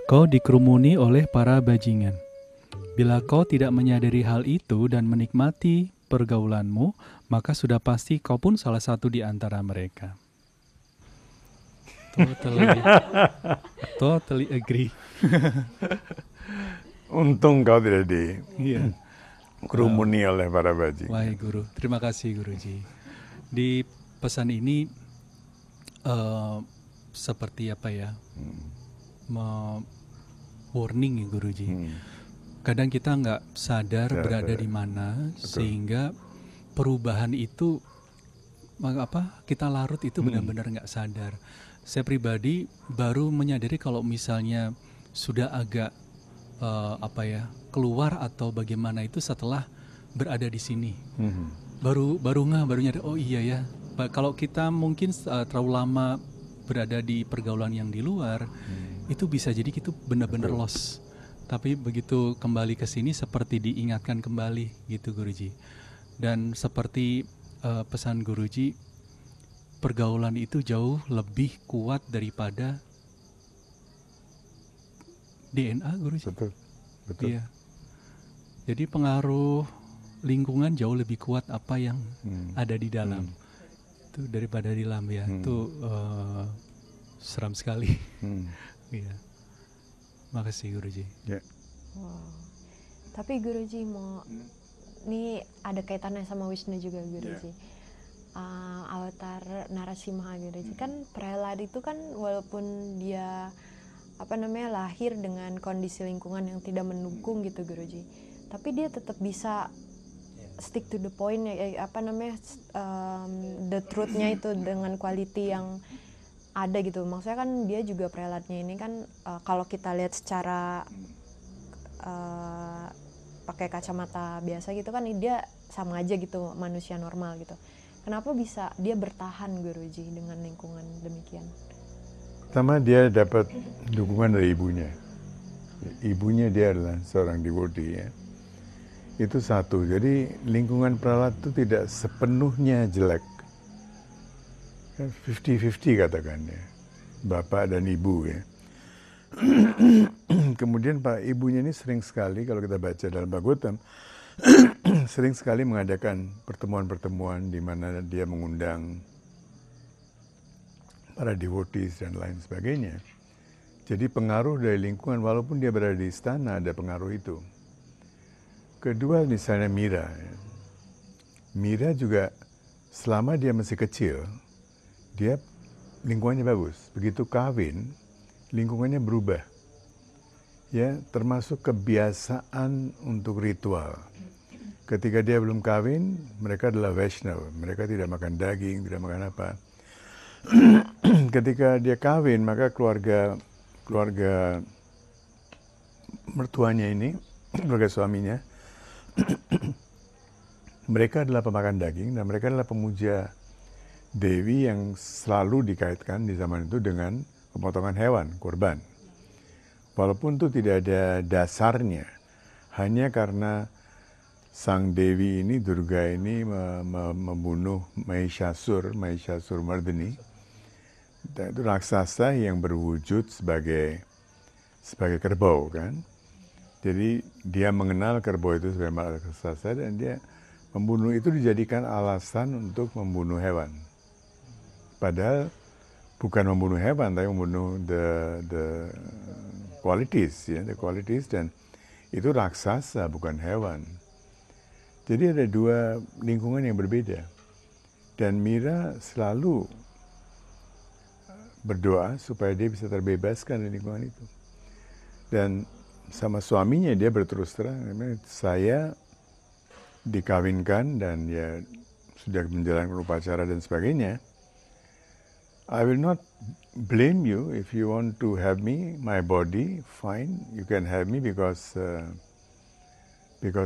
Kau dikerumuni oleh para bajingan. Bila kau tidak menyadari hal itu dan menikmati pergaulanmu, maka sudah pasti kau pun salah satu di antara mereka. Totally agree. Untung kau tidak Iya. dikerumuni oleh para bajingan. Wahai Guru, terima kasih Guruji. Di pesan ini seperti apa ya? Warning ya Guruji. Kadang kita nggak sadar berada di mana, sehingga perubahan itu kita larut itu benar-benar nggak sadar. Saya pribadi baru menyadari kalau misalnya sudah agak keluar atau bagaimana itu setelah berada di sini. Baru nyadar, oh iya ya. Kalau kita mungkin terlalu lama berada di pergaulan yang di luar, itu bisa jadi kita benar-benar lost. Tapi begitu kembali ke sini seperti diingatkan kembali gitu Guruji. Dan seperti pesan Guruji, pergaulan itu jauh lebih kuat daripada DNA Guruji. Betul. Iya. Jadi pengaruh lingkungan jauh lebih kuat apa yang ada di dalam itu daripada di dalam ya. Itu seram sekali. Iya. Makasih Guruji. Yeah. Wow. Tapi Guruji ini ada kaitannya sama Wisnu juga Guruji. Avatar Narasimha Guruji kan prelat itu kan walaupun dia lahir dengan kondisi lingkungan yang tidak mendukung gitu Guruji, tapi dia tetap bisa stick to the point the truth-nya itu dengan quality yang ada gitu. Maksudnya kan dia juga prelatnya ini kan kalau kita lihat secara pakai kacamata biasa gitu kan dia sama aja gitu, manusia normal gitu. Kenapa bisa dia bertahan Guruji dengan lingkungan demikian? Pertama dia dapat dukungan dari ibunya. Ibunya dia adalah seorang devotee ya. Itu satu. Jadi lingkungan prelat itu tidak sepenuhnya jelek. 50-50 katakan ya. Bapak dan ibu ya. Kemudian Pak ibunya ini sering sekali kalau kita baca dalam Bhagavatam sering sekali mengadakan pertemuan-pertemuan di mana dia mengundang para devotees dan lain sebagainya. Jadi pengaruh dari lingkungan walaupun dia berada di istana ada pengaruh itu. Kedua misalnya Mira. Mira juga selama dia masih kecil dia lingkungannya bagus. Begitu kawin lingkungannya berubah. Ya, termasuk kebiasaan untuk ritual. Ketika dia belum kawin, mereka adalah Vaishnava. Mereka tidak makan daging, tidak makan apa. Ketika dia kawin, maka keluarga mertuanya ini, keluarga suaminya, mereka adalah pemakan daging dan mereka adalah pemuja Dewi yang selalu dikaitkan di zaman itu dengan pemotongan hewan, kurban. Walaupun itu tidak ada dasarnya, hanya karena sang Dewi ini, Durga ini membunuh Mahishasur Mardini. Dan itu raksasa yang berwujud sebagai kerbau kan. Jadi dia mengenal kerbau itu sebagai raksasa dan dia membunuh itu dijadikan alasan untuk membunuh hewan. Padahal bukan membunuh hewan, tapi membunuh the qualities ya, the qualities, dan itu raksasa bukan hewan. Jadi ada dua lingkungan yang berbeda. Dan Mira selalu berdoa supaya dia bisa terbebaskan dari lingkungan itu. Dan sama suaminya dia berterus terang, saya dikawinkan dan ya sudah menjalankan upacara dan sebagainya. I will not blame you if you want to have me, my body, fine, you can have me because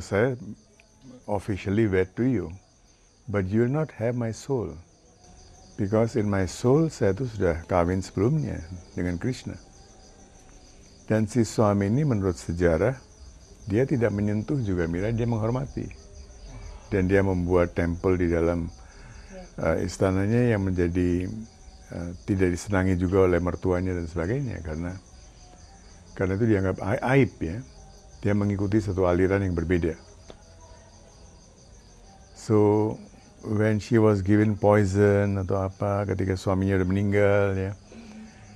saya officially wed to you, but you will not have my soul. Because in my soul, saya itu sudah kawin sebelumnya dengan Krishna. Dan si suami ini menurut sejarah, dia tidak menyentuh juga Mira, dia menghormati. Dan dia membuat tempel di dalam istananya yang menjadi tidak disenangi juga oleh mertuanya dan sebagainya. Karena Karena itu dianggap aib ya. Dia mengikuti satu aliran yang berbeda. So when she was given poison atau apa ketika suaminya udah meninggal ya.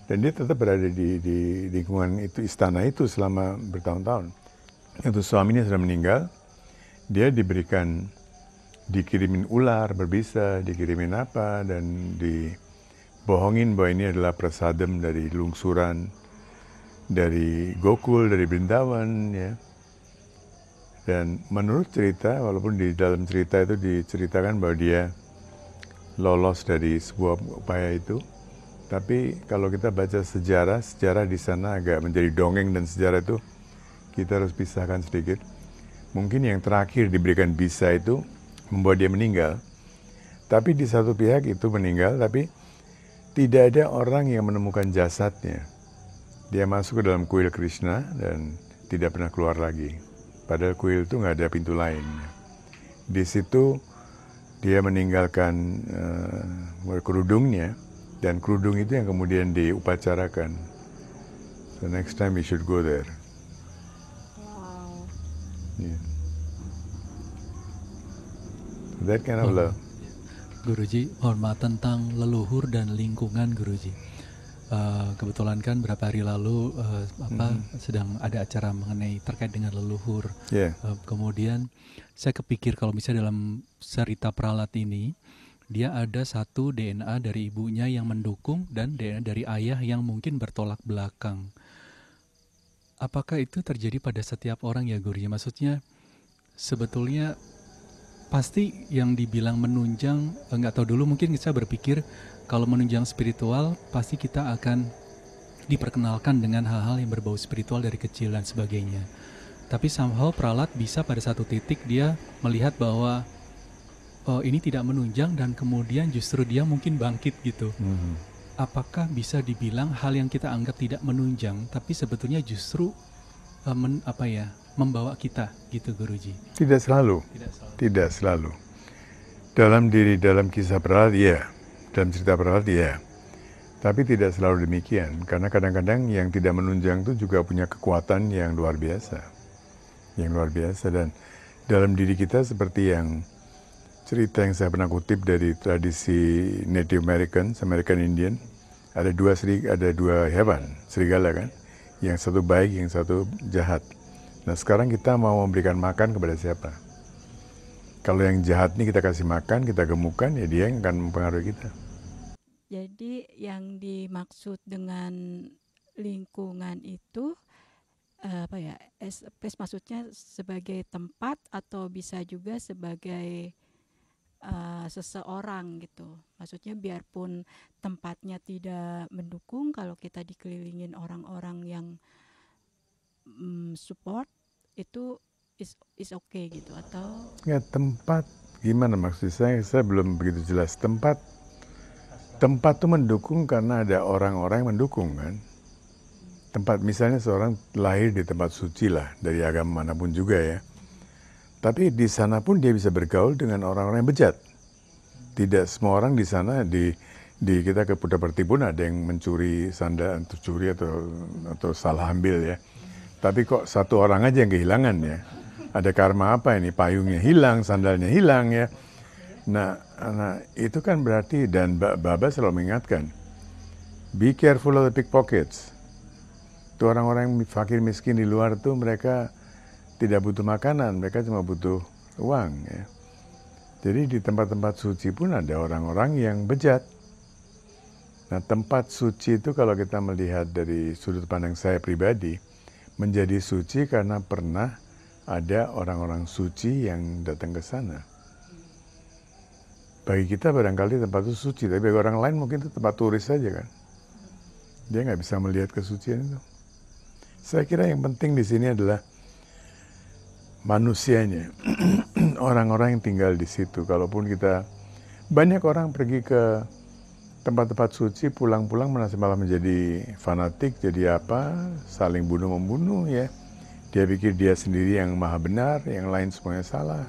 Dan dia tetap berada di lingkungan itu, istana itu selama bertahun-tahun. Itu suaminya sudah meninggal, dia dikirimin ular berbisa, dikirimin apa, dan dibohongin bahwa ini adalah prasadam dari lungsuran, dari Gokul, dari Brindavan ya. Dan menurut cerita, walaupun di dalam cerita itu diceritakan bahwa dia lolos dari sebuah upaya itu, tapi kalau kita baca sejarah di sana agak menjadi dongeng, dan sejarah itu kita harus pisahkan sedikit. Mungkin yang terakhir diberikan bisa itu membuat dia meninggal. Tapi di satu pihak itu meninggal, tapi tidak ada orang yang menemukan jasadnya. Dia masuk ke dalam kuil Krishna dan tidak pernah keluar lagi. Padahal kuil itu nggak ada pintu lain. Di situ dia meninggalkan kerudungnya, dan kerudung itu yang kemudian diupacarakan. So next time we should go there. Wow. Yeah. That kind of love. Guruji, hormat tentang leluhur dan lingkungan, Guruji. Kebetulan kan beberapa hari lalu sedang ada acara mengenai terkait dengan leluhur. Yeah. Kemudian saya kepikir kalau misalnya dalam cerita Prahlad ini, dia ada satu DNA dari ibunya yang mendukung dan DNA dari ayah yang mungkin bertolak belakang. Apakah itu terjadi pada setiap orang ya, Guruji? Maksudnya sebetulnya pasti yang dibilang menunjang, nggak tahu dulu, mungkin saya berpikir kalau menunjang spiritual pasti kita akan diperkenalkan dengan hal-hal yang berbau spiritual dari kecil dan sebagainya. Tapi somehow Prahlad bisa pada satu titik dia melihat bahwa ini tidak menunjang, dan kemudian justru dia mungkin bangkit gitu. Apakah bisa dibilang hal yang kita anggap tidak menunjang tapi sebetulnya justru membawa kita gitu, Guruji? Tidak selalu. Tidak selalu. Dalam kisah Prahlad ya, dalam cerita Prahlad ya. Tapi tidak selalu demikian, karena kadang-kadang yang tidak menunjang itu juga punya kekuatan yang luar biasa. Yang luar biasa, dan dalam diri kita seperti yang cerita yang saya pernah kutip dari tradisi Native American Indian, ada dua hewan, serigala kan, yang satu baik, yang satu jahat. Nah sekarang kita mau memberikan makan kepada siapa? Kalau yang jahat ini kita kasih makan, kita gemukkan, ya dia yang akan mempengaruhi kita. Jadi yang dimaksud dengan lingkungan itu maksudnya sebagai tempat atau bisa juga sebagai seseorang gitu. Maksudnya biarpun tempatnya tidak mendukung, kalau kita dikelilingin orang-orang yang support, itu is okay gitu, atau? Ya, tempat gimana maksud saya belum begitu jelas. Tempat tuh mendukung karena ada orang-orang yang mendukung kan. Tempat misalnya seorang lahir di tempat suci lah, dari agama manapun juga ya. Tapi di sana pun dia bisa bergaul dengan orang-orang yang bejat. Tidak semua orang di sana, di kita ke Pudaparti pun ada yang mencuri sandal, atau curi atau salah ambil ya. Tapi kok satu orang aja yang kehilangan ya. Ada karma apa ini? Payungnya hilang, sandalnya hilang ya. Nah itu kan berarti, dan Baba selalu mengingatkan, be careful of the pickpockets. Itu orang-orang yang fakir miskin di luar tuh mereka tidak butuh makanan, mereka cuma butuh uang ya. Jadi di tempat-tempat suci pun ada orang-orang yang bejat. Nah tempat suci itu kalau kita melihat dari sudut pandang saya pribadi, menjadi suci karena pernah ada orang-orang suci yang datang ke sana. Bagi kita barangkali tempat itu suci, tapi bagi orang lain mungkin itu tempat turis saja kan. Dia nggak bisa melihat kesucian itu. Saya kira yang penting di sini adalah manusianya, orang-orang yang tinggal di situ. Kalaupun kita, banyak orang pergi ke tempat-tempat suci, pulang-pulang malah menjadi fanatik, jadi apa, saling bunuh-membunuh ya. Dia pikir dia sendiri yang maha benar, yang lain semuanya salah.